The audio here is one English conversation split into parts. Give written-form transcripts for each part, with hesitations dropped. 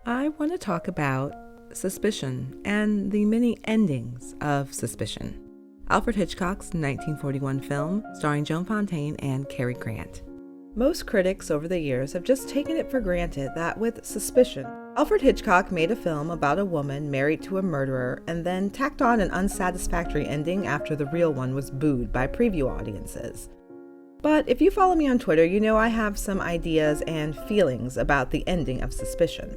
I want to talk about suspicion and the many endings of Suspicion, Alfred Hitchcock's 1941 film starring Joan Fontaine and Cary Grant. Most critics over the years have just taken it for granted that with Suspicion, Alfred Hitchcock made a film about a woman married to a murderer and then tacked on an unsatisfactory ending after the real one was booed by preview audiences. But if you follow me on Twitter, you know I have some ideas and feelings about the ending of Suspicion.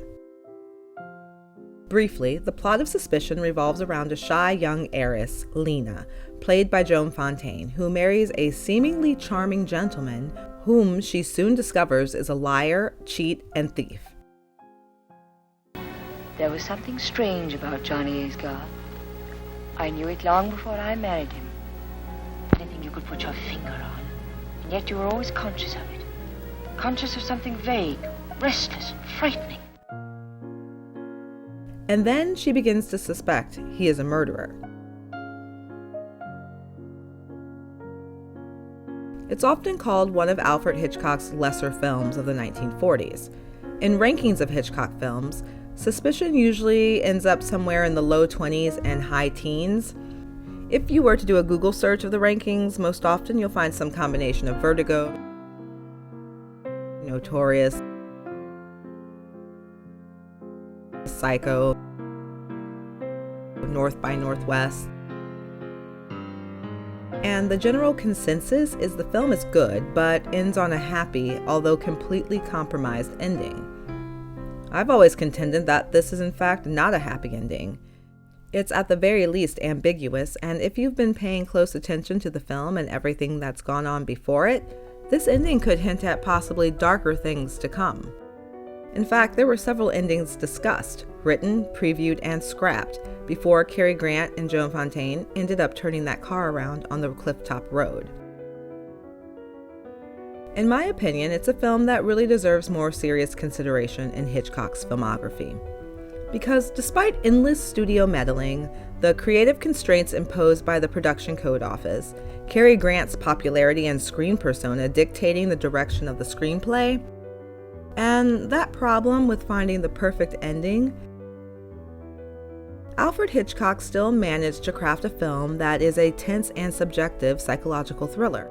Briefly, the plot of Suspicion revolves around a shy young heiress, Lena, played by Joan Fontaine, who marries a seemingly charming gentleman whom she soon discovers is a liar, cheat, and thief. There was something strange about Johnny Aysgarth. I knew it long before I married him. Anything you could put your finger on, and yet you were always conscious of it. Conscious of something vague, restless, frightening. And then she begins to suspect he is a murderer. It's often called one of Alfred Hitchcock's lesser films of the 1940s. In rankings of Hitchcock films, Suspicion usually ends up somewhere in the low 20s and high teens. If you were to do a Google search of the rankings, most often you'll find some combination of Vertigo, Notorious, Psycho, North by Northwest. And the general consensus is the film is good, but ends on a happy, although completely compromised ending. I've always contended that this is in fact not a happy ending. It's at the very least ambiguous, and if you've been paying close attention to the film and everything that's gone on before it, this ending could hint at possibly darker things to come. In fact, there were several endings discussed, written, previewed, and scrapped before Cary Grant and Joan Fontaine ended up turning that car around on the clifftop road. In my opinion, it's a film that really deserves more serious consideration in Hitchcock's filmography. Because despite endless studio meddling, the creative constraints imposed by the production code office, Cary Grant's popularity and screen persona dictating the direction of the screenplay, and that problem with finding the perfect ending, Alfred Hitchcock still managed to craft a film that is a tense and subjective psychological thriller.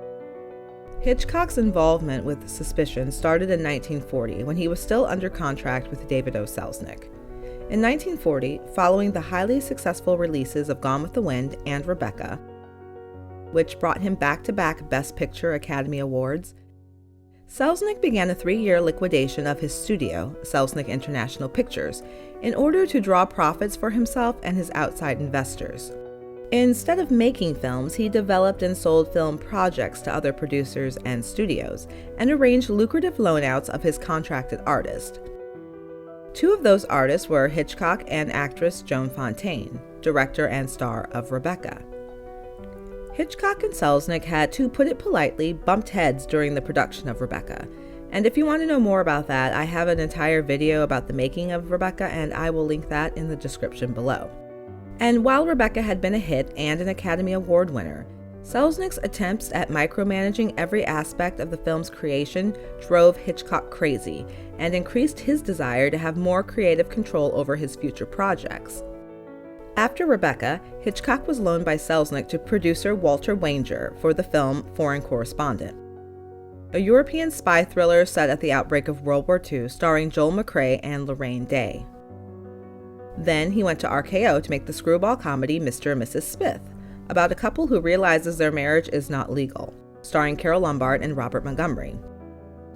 Hitchcock's involvement with Suspicion started in 1940 when he was still under contract with David O. Selznick. In 1940, following the highly successful releases of Gone with the Wind and Rebecca, which brought him back-to-back Best Picture Academy Awards, Selznick began a 3-year liquidation of his studio, Selznick International Pictures, in order to draw profits for himself and his outside investors. Instead of making films, he developed and sold film projects to other producers and studios, and arranged lucrative loanouts of his contracted artists. 2 of those artists were Hitchcock and actress Joan Fontaine, director and star of Rebecca. Hitchcock and Selznick had, to put it politely, bumped heads during the production of Rebecca. And if you want to know more about that, I have an entire video about the making of Rebecca, and I will link that in the description below. And while Rebecca had been a hit and an Academy Award winner, Selznick's attempts at micromanaging every aspect of the film's creation drove Hitchcock crazy and increased his desire to have more creative control over his future projects. After Rebecca, Hitchcock was loaned by Selznick to producer Walter Wanger for the film Foreign Correspondent, a European spy thriller set at the outbreak of World War II starring Joel McCrea and Lorraine Day. Then he went to RKO to make the screwball comedy Mr. and Mrs. Smith, about a couple who realizes their marriage is not legal, starring Carole Lombard and Robert Montgomery.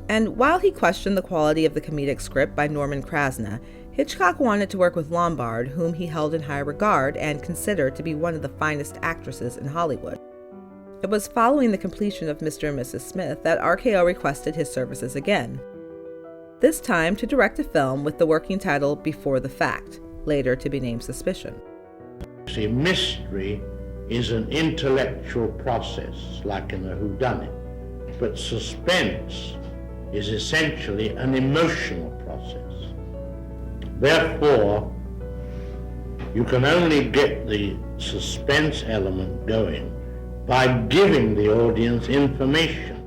And while he questioned the quality of the comedic script by Norman Krasna, Hitchcock wanted to work with Lombard, whom he held in high regard and considered to be one of the finest actresses in Hollywood. It was following the completion of Mr. and Mrs. Smith that RKO requested his services again, this time to direct a film with the working title Before the Fact, later to be named Suspicion. See, mystery is an intellectual process, like in a whodunit, but suspense is essentially an emotional process. Therefore, you can only get the suspense element going by giving the audience information.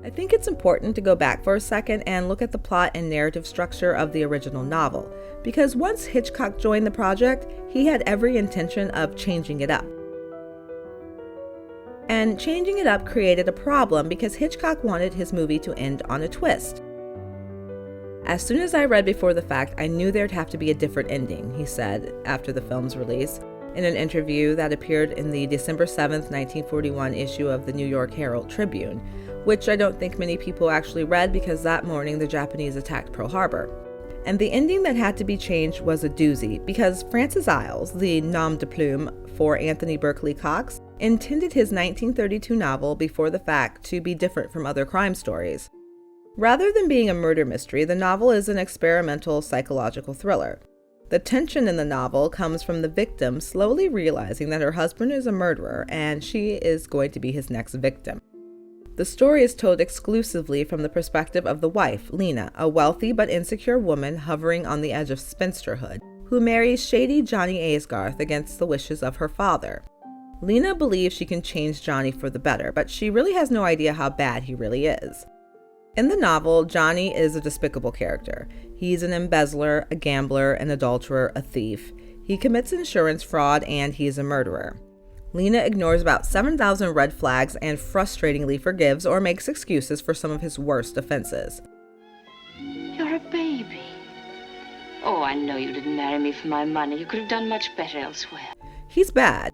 I think it's important to go back for a second and look at the plot and narrative structure of the original novel, because once Hitchcock joined the project, he had every intention of changing it up. And changing it up created a problem because Hitchcock wanted his movie to end on a twist. As soon as I read Before the Fact, I knew there'd have to be a different ending, he said after the film's release, in an interview that appeared in the December 7th, 1941 issue of the New York Herald Tribune, which I don't think many people actually read because that morning the Japanese attacked Pearl Harbor. And the ending that had to be changed was a doozy, because Francis Iles, the nom de plume for Anthony Berkeley Cox, intended his 1932 novel Before the Fact to be different from other crime stories. Rather than being a murder mystery, the novel is an experimental psychological thriller. The tension in the novel comes from the victim slowly realizing that her husband is a murderer and she is going to be his next victim. The story is told exclusively from the perspective of the wife, Lena, a wealthy but insecure woman hovering on the edge of spinsterhood, who marries shady Johnny Aysgarth against the wishes of her father. Lena believes she can change Johnny for the better, but she really has no idea how bad he really is. In the novel, Johnny is a despicable character. He's an embezzler, a gambler, an adulterer, a thief. He commits insurance fraud, and he is a murderer. Lena ignores about 7,000 red flags and frustratingly forgives or makes excuses for some of his worst offenses. You're a baby. Oh, I know you didn't marry me for my money. You could have done much better elsewhere. He's bad.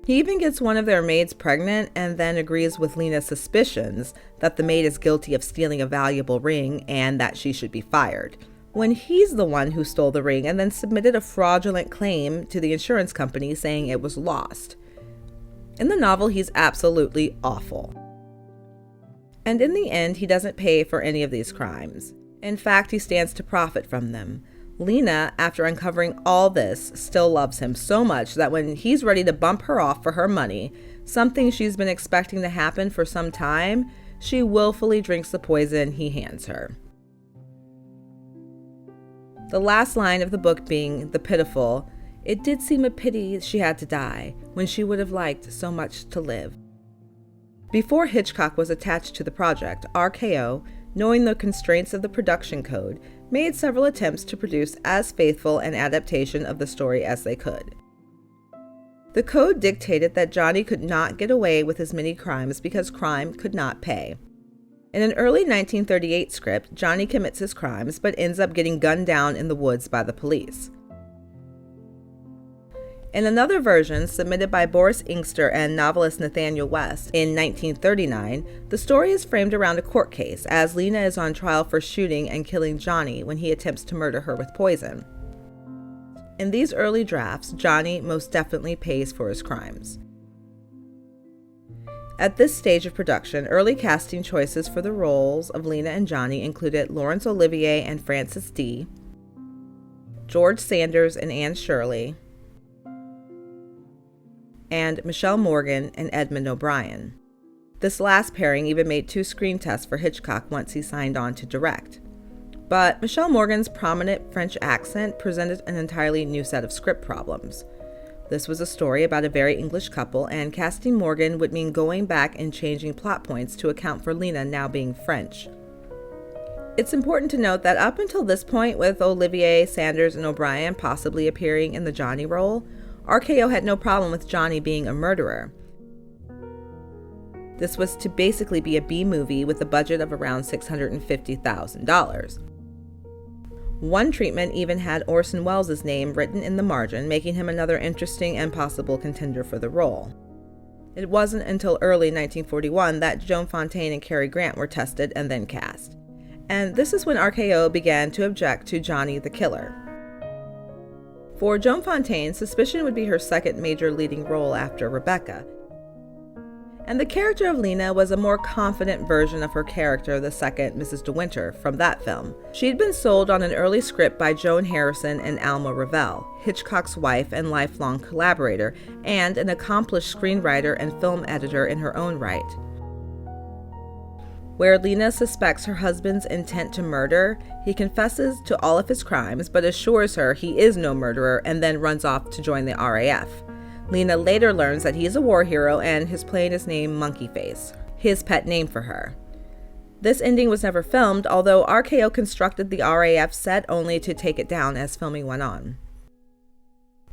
He even gets one of their maids pregnant and then agrees with Lena's suspicions that the maid is guilty of stealing a valuable ring and that she should be fired, when he's the one who stole the ring and then submitted a fraudulent claim to the insurance company saying it was lost. In the novel, he's absolutely awful. And in the end, he doesn't pay for any of these crimes. In fact, he stands to profit from them. Lena, after uncovering all this, still loves him so much that when he's ready to bump her off for her money, something she's been expecting to happen for some time, she willfully drinks the poison he hands her. The last line of the book being the pitiful, "It did seem a pity she had to die, when she would have liked so much to live." Before Hitchcock was attached to the project, RKO, knowing the constraints of the production code, made several attempts to produce as faithful an adaptation of the story as they could. The code dictated that Johnny could not get away with as many crimes because crime could not pay. In an early 1938 script, Johnny commits his crimes but ends up getting gunned down in the woods by the police. In another version, submitted by Boris Inkster and novelist Nathaniel West in 1939, the story is framed around a court case as Lena is on trial for shooting and killing Johnny when he attempts to murder her with poison. In these early drafts, Johnny most definitely pays for his crimes. At this stage of production, early casting choices for the roles of Lena and Johnny included Laurence Olivier and Francis D., George Sanders and Anne Shirley, and Michelle Morgan and Edmund O'Brien. This last pairing even made 2 screen tests for Hitchcock once he signed on to direct. But Michelle Morgan's prominent French accent presented an entirely new set of script problems. This was a story about a very English couple, and casting Morgan would mean going back and changing plot points to account for Lena now being French. It's important to note that up until this point, with Olivier, Sanders, and O'Brien possibly appearing in the Johnny role, RKO had no problem with Johnny being a murderer. This was to basically be a B movie with a budget of around $650,000. One treatment even had Orson Welles' name written in the margin, making him another interesting and possible contender for the role. It wasn't until early 1941 that Joan Fontaine and Cary Grant were tested and then cast. And this is when RKO began to object to Johnny the Killer. For Joan Fontaine, suspicion would be her second major leading role after Rebecca. And the character of Lena was a more confident version of her character, the second Mrs. De Winter, from that film. She'd been sold on an early script by Joan Harrison and Alma Revelle, Hitchcock's wife and lifelong collaborator, and an accomplished screenwriter and film editor in her own right. Where Lena suspects her husband's intent to murder, he confesses to all of his crimes but assures her he is no murderer and then runs off to join the RAF. Lena later learns that he is a war hero and his plane is named Monkey Face, his pet name for her. This ending was never filmed, although RKO constructed the RAF set only to take it down as filming went on.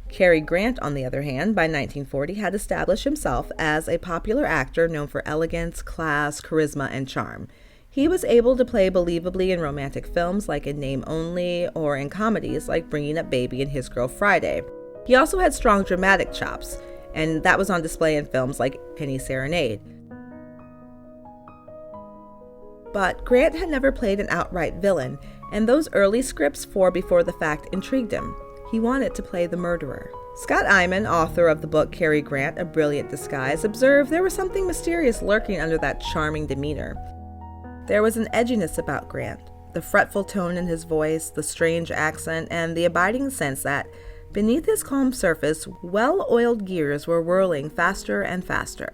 Cary Grant, on the other hand, by 1940 had established himself as a popular actor known for elegance, class, charisma, and charm. He was able to play believably in romantic films like In Name Only, or in comedies like Bringing Up Baby and His Girl Friday. He also had strong dramatic chops, and that was on display in films like Penny Serenade. But Grant had never played an outright villain, and those early scripts for Before the Fact intrigued him. He wanted to play the murderer. Scott Eyman, author of the book Cary Grant, A Brilliant Disguise, observed there was something mysterious lurking under that charming demeanor. There was an edginess about Grant, the fretful tone in his voice, the strange accent, and the abiding sense that, beneath his calm surface, well-oiled gears were whirling faster and faster.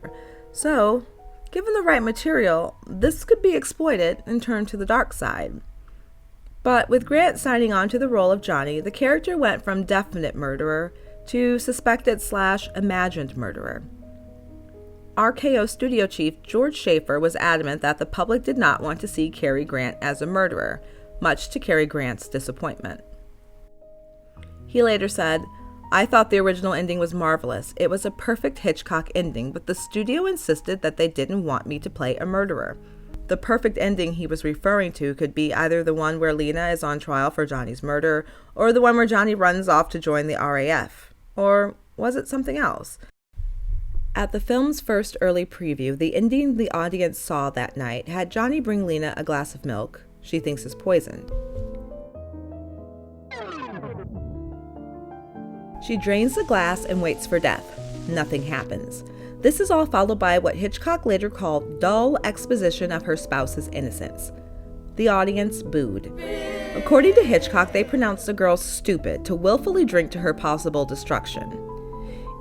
So, given the right material, this could be exploited and turned to the dark side. But with Grant signing on to the role of Johnny, the character went from definite murderer to suspected/imagined murderer. RKO studio chief George Schaefer was adamant that the public did not want to see Cary Grant as a murderer, much to Cary Grant's disappointment. He later said, "I thought the original ending was marvelous. It was a perfect Hitchcock ending, but the studio insisted that they didn't want me to play a murderer." The perfect ending he was referring to could be either the one where Lena is on trial for Johnny's murder, or the one where Johnny runs off to join the RAF. Or was it something else? At the film's first early preview, the ending the audience saw that night had Johnny bring Lena a glass of milk she thinks is poisoned. She drains the glass and waits for death. Nothing happens. This is all followed by what Hitchcock later called dull exposition of her spouse's innocence. The audience booed. According to Hitchcock, they pronounced the girl stupid to willfully drink to her possible destruction.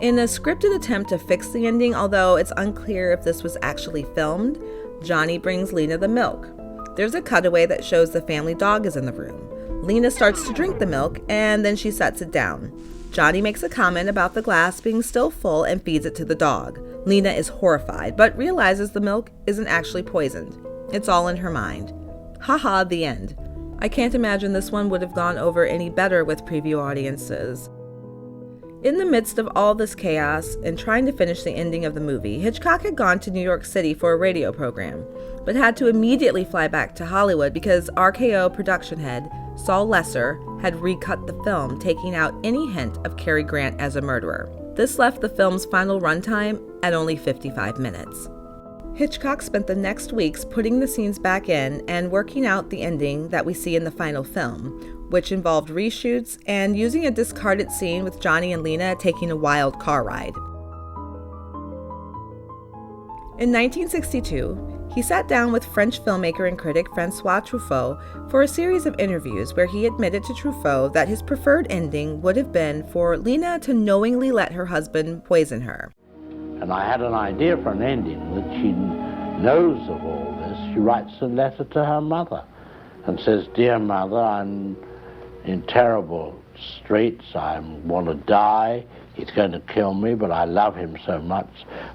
In a scripted attempt to fix the ending, although it's unclear if this was actually filmed, Johnny brings Lena the milk. There's a cutaway that shows the family dog is in the room. Lena starts to drink the milk, and then she sets it down. Johnny makes a comment about the glass being still full and feeds it to the dog. Lena is horrified, but realizes the milk isn't actually poisoned. It's all in her mind. Haha, the end. I can't imagine this one would have gone over any better with preview audiences. In the midst of all this chaos and trying to finish the ending of the movie, Hitchcock had gone to New York City for a radio program, but had to immediately fly back to Hollywood because RKO production head Saul Lesser had recut the film, taking out any hint of Cary Grant as a murderer. This left the film's final runtime at only 55 minutes. Hitchcock spent the next weeks putting the scenes back in and working out the ending that we see in the final film, which involved reshoots and using a discarded scene with Johnny and Lena taking a wild car ride. In 1962, he sat down with French filmmaker and critic François Truffaut for a series of interviews where he admitted to Truffaut that his preferred ending would have been for Lena to knowingly let her husband poison her. And I had an idea for an ending that she knows of all this. She writes a letter to her mother and says, "Dear mother, I'm in terrible straits. I want to die. He's going to kill me, but I love him so much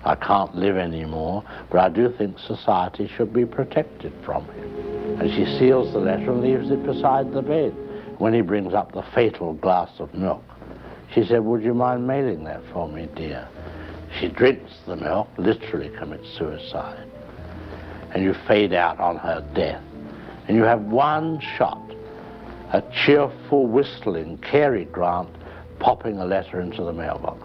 I can't live anymore. But I do think society should be protected from him." And she seals the letter and leaves it beside the bed. When he brings up the fatal glass of milk, she said, "Would you mind mailing that for me, dear?" She drinks the milk, literally commits suicide. And you fade out on her death. And you have one shot, a cheerful, whistling Cary Grant popping a letter into the mailbox.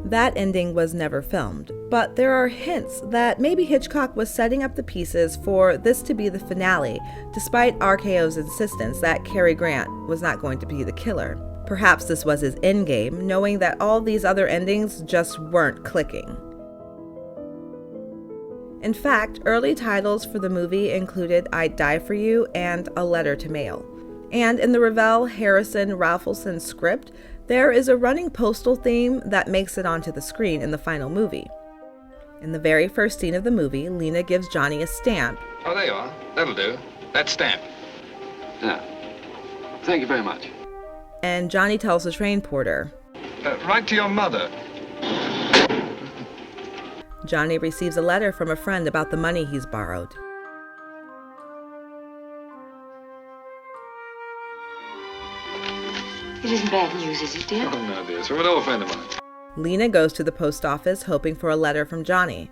That ending was never filmed, but there are hints that maybe Hitchcock was setting up the pieces for this to be the finale, despite RKO's insistence that Cary Grant was not going to be the killer. Perhaps this was his endgame, knowing that all these other endings just weren't clicking. In fact, early titles for the movie included I'd Die for You and A Letter to Mail. And in the Ravel Harrison-Ralphilson script, there is a running postal theme that makes it onto the screen in the final movie. In the very first scene of the movie, Lena gives Johnny a stamp. Oh, there you are. That'll do. That stamp. Yeah. Thank you very much. And Johnny tells the train porter, Write to your mother. Johnny receives a letter from a friend about the money he's borrowed. It isn't bad news, is it, dear? Oh, no, dear. It's from an old friend of mine. Lena goes to the post office hoping for a letter from Johnny.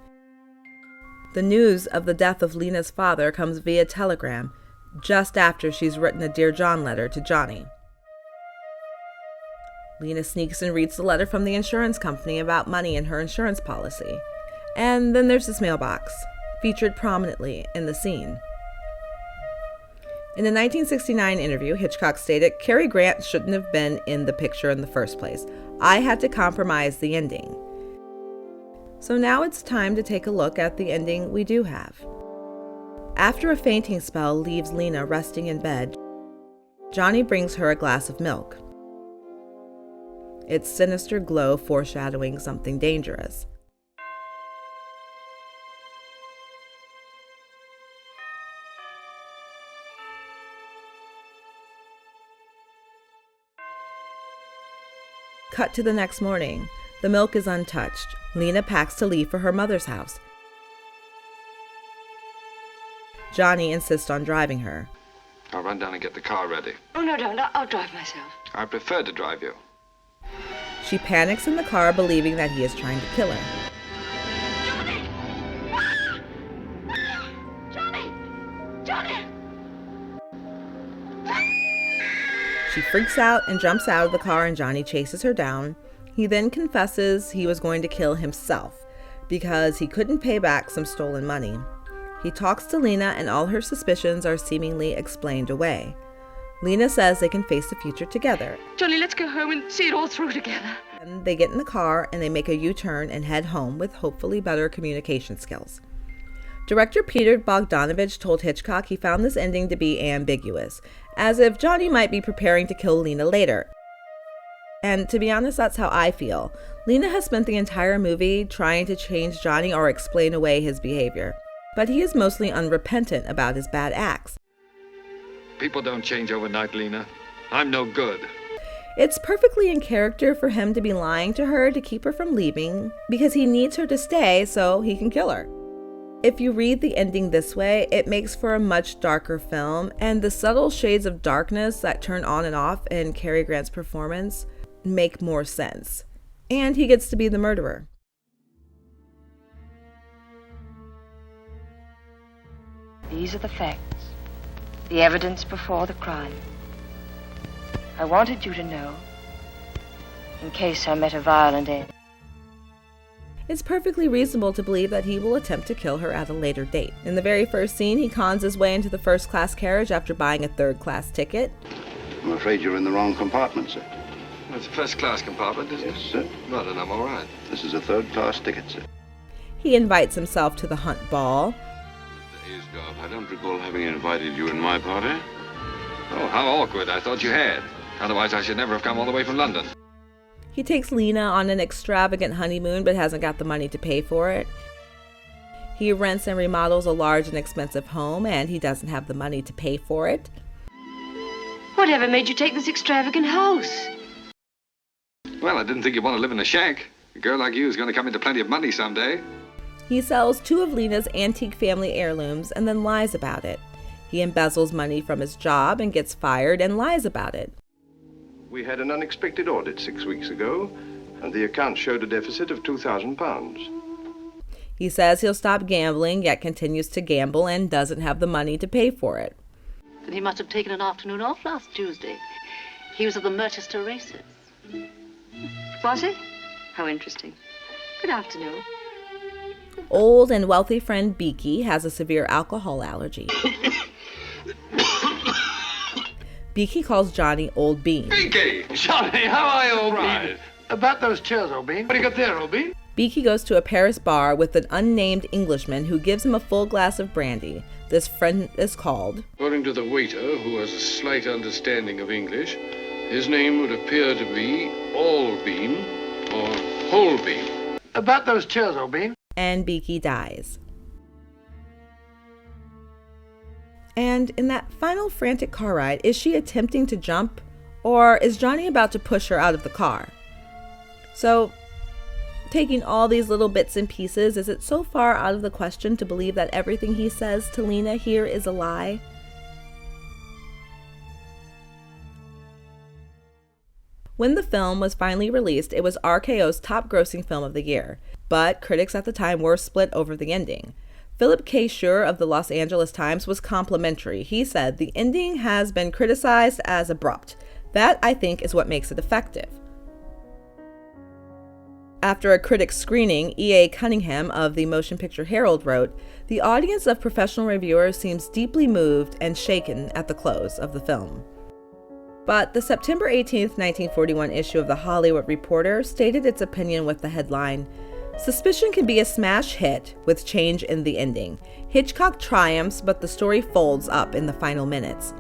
The news of the death of Lena's father comes via telegram, just after she's written a Dear John letter to Johnny. Lena sneaks and reads the letter from the insurance company about money in her insurance policy. And then there's this mailbox, featured prominently in the scene. In a 1969 interview, Hitchcock stated, "Cary Grant shouldn't have been in the picture in the first place. I had to compromise the ending." So now it's time to take a look at the ending we do have. After a fainting spell leaves Lena resting in bed, Johnny brings her a glass of milk. Its sinister glow foreshadowing something dangerous. Cut to the next morning. The milk is untouched. Lena packs to leave for her mother's house. Johnny insists on driving her. I'll run down and get the car ready. Oh, no, don't. I'll drive myself. I prefer to drive you. She panics in the car, believing that he is trying to kill her. Johnny! Johnny! Johnny! She freaks out and jumps out of the car, and Johnny chases her down. He then confesses he was going to kill himself because he couldn't pay back some stolen money. He talks to Lena, and all her suspicions are seemingly explained away. Lena says they can face the future together. Johnny, let's go home and see it all through together. And they get in the car and they make a U-turn and head home with hopefully better communication skills. Director Peter Bogdanovich told Hitchcock he found this ending to be ambiguous, as if Johnny might be preparing to kill Lena later. And to be honest, that's how I feel. Lena has spent the entire movie trying to change Johnny or explain away his behavior, but he is mostly unrepentant about his bad acts. People don't change overnight, Lena. I'm no good. It's perfectly in character for him to be lying to her to keep her from leaving, because he needs her to stay so he can kill her. If you read the ending this way, it makes for a much darker film, and the subtle shades of darkness that turn on and off in Cary Grant's performance make more sense. And he gets to be the murderer. These are the facts. The evidence before the crime. I wanted you to know, in case I met a violent end. It's perfectly reasonable to believe that he will attempt to kill her at a later date. In the very first scene, he cons his way into the first-class carriage after buying a third-class ticket. I'm afraid you're in the wrong compartment, sir. Well, it's a first-class compartment, isn't it? Yes, sir. Well, then I'm all right. This is a third-class ticket, sir. He invites himself to the Hunt Ball. I don't recall having invited you in my party. Oh, how awkward. I thought you had. Otherwise, I should never have come all the way from London. He takes Lena on an extravagant honeymoon but hasn't got the money to pay for it. He rents and remodels a large and expensive home, and he doesn't have the money to pay for it. Whatever made you take this extravagant house? Well, I didn't think you'd want to live in a shack. A girl like you is going to come into plenty of money someday. He sells 2 of Lena's antique family heirlooms and then lies about it. He embezzles money from his job and gets fired and lies about it. We had an unexpected audit 6 weeks ago, and the account showed a deficit of £2,000. He says he'll stop gambling, yet continues to gamble and doesn't have the money to pay for it. Then he must have taken an afternoon off last Tuesday. He was at the Merchester races. Was he? How interesting. Good afternoon. Old and wealthy friend Beaky has a severe alcohol allergy. Beaky calls Johnny Old Bean. Beaky! Johnny, how are you, old Right. About those chairs, old bean. What do you got there, old bean? Beaky goes to a Paris bar with an unnamed Englishman who gives him a full glass of brandy. This friend is called. According to the waiter, who has a slight understanding of English, his name would appear to be Allbean or Wholebean. About those chairs, old bean. And Beaky dies. And in that final frantic car ride, is she attempting to jump, or is Johnny about to push her out of the car? So, taking all these little bits and pieces, is it so far out of the question to believe that everything he says to Lena here is a lie? When the film was finally released, it was RKO's top-grossing film of the year, but critics at the time were split over the ending. Philip K. Schur of the Los Angeles Times was complimentary. He said, "The ending has been criticized as abrupt. That, I think, is what makes it effective." After a critic screening, E.A. Cunningham of the Motion Picture Herald wrote, "The audience of professional reviewers seems deeply moved and shaken at the close of the film." But the September 18, 1941 issue of The Hollywood Reporter stated its opinion with the headline, "Suspicion can be a smash hit with change in the ending. Hitchcock triumphs, but the story folds up in the final minutes."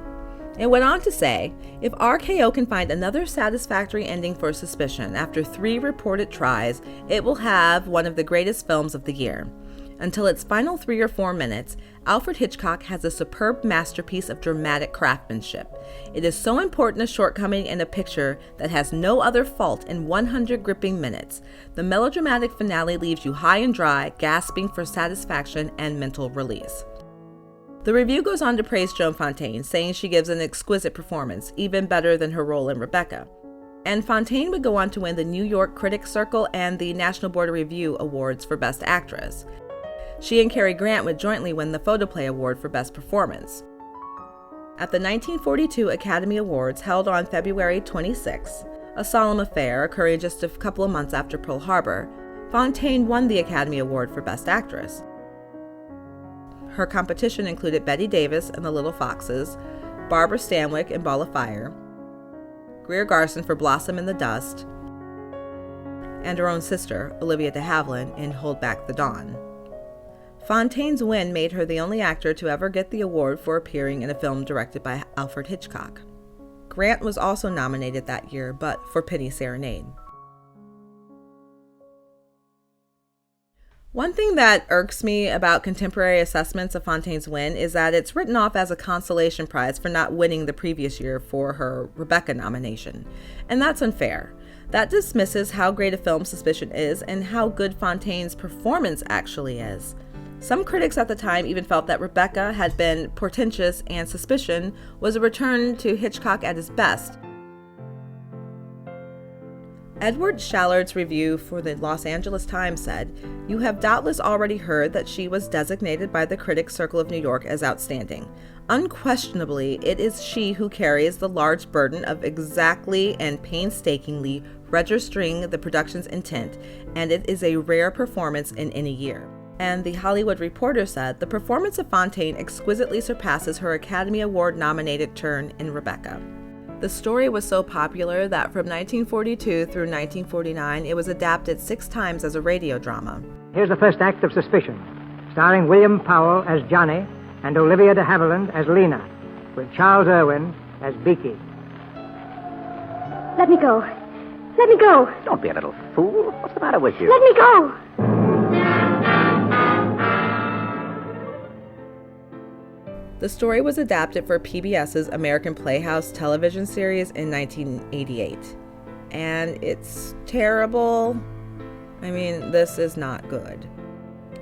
It went on to say, "If RKO can find another satisfactory ending for Suspicion after 3 reported tries, it will have one of the greatest films of the year. Until its final 3 or 4 minutes, Alfred Hitchcock has a superb masterpiece of dramatic craftsmanship. It is so important a shortcoming in a picture that has no other fault in 100 gripping minutes. The melodramatic finale leaves you high and dry, gasping for satisfaction and mental release." The review goes on to praise Joan Fontaine, saying she gives an exquisite performance, even better than her role in Rebecca. And Fontaine would go on to win the New York Critics Circle and the National Board of Review Awards for Best Actress. She and Cary Grant would jointly win the Photoplay Award for Best Performance. At the 1942 Academy Awards, held on February 26, a solemn affair occurring just a couple of months after Pearl Harbor, Fontaine won the Academy Award for Best Actress. Her competition included Bette Davis in The Little Foxes, Barbara Stanwyck in Ball of Fire, Greer Garson for Blossom in the Dust, and her own sister, Olivia de Havilland, in Hold Back the Dawn. Fontaine's win made her the only actor to ever get the award for appearing in a film directed by Alfred Hitchcock. Grant was also nominated that year, but for Penny Serenade. One thing that irks me about contemporary assessments of Fontaine's win is that it's written off as a consolation prize for not winning the previous year for her Rebecca nomination. And that's unfair. That dismisses how great a film Suspicion is and how good Fontaine's performance actually is. Some critics at the time even felt that Rebecca had been portentous and Suspicion was a return to Hitchcock at his best. Edward Shallard's review for the Los Angeles Times said, "You have doubtless already heard that she was designated by the Critics Circle of New York as outstanding. Unquestionably, it is she who carries the large burden of exactly and painstakingly registering the production's intent, and it is a rare performance in any year." And The Hollywood Reporter said, "The performance of Fontaine exquisitely surpasses her Academy Award-nominated turn in Rebecca." The story was so popular that from 1942 through 1949, it was adapted 6 times as a radio drama. Here's the first act of Suspicion, starring William Powell as Johnny and Olivia de Havilland as Lena, with Charles Irwin as Beaky. Let me go. Let me go. Don't be a little fool. What's the matter with you? Let me go. The story was adapted for PBS's American Playhouse television series in 1988. And it's terrible. I mean, this is not good.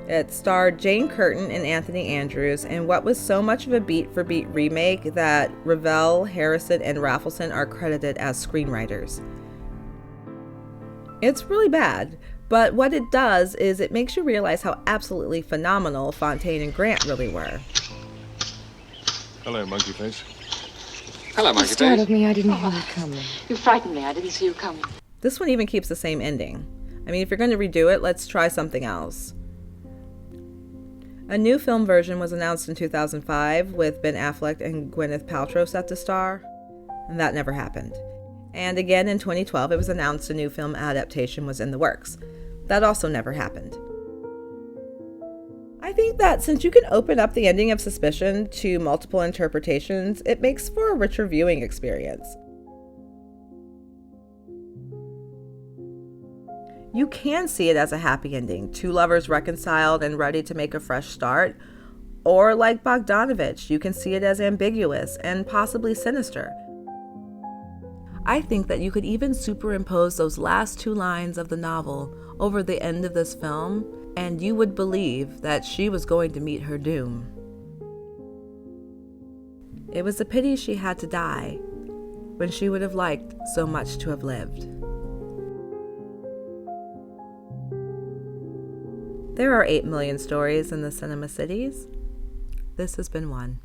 It starred Jane Curtin and Anthony Andrews in what was so much of a beat-for-beat remake that Revell, Harrison, and Raffleson are credited as screenwriters. It's really bad, but what it does is it makes you realize how absolutely phenomenal Fontaine and Grant really were. Hello, monkey face. Hello, You monkey face. startled me. I didn't hear you coming. You frightened me. I didn't see you coming. This one even keeps the same ending. I mean, if you're going to redo it, let's try something else. A new film version was announced in 2005 with Ben Affleck and Gwyneth Paltrow set to star, and that never happened. And again in 2012, it was announced a new film adaptation was in the works. That also never happened. I think that since you can open up the ending of Suspicion to multiple interpretations, it makes for a richer viewing experience. You can see it as a happy ending, 2 lovers reconciled and ready to make a fresh start, or like Bogdanovich, you can see it as ambiguous and possibly sinister. I think that you could even superimpose those last 2 lines of the novel over the end of this film, and you would believe that she was going to meet her doom. It was a pity she had to die, when she would have liked so much to have lived. There are 8 million stories in the cinema cities. This has been one.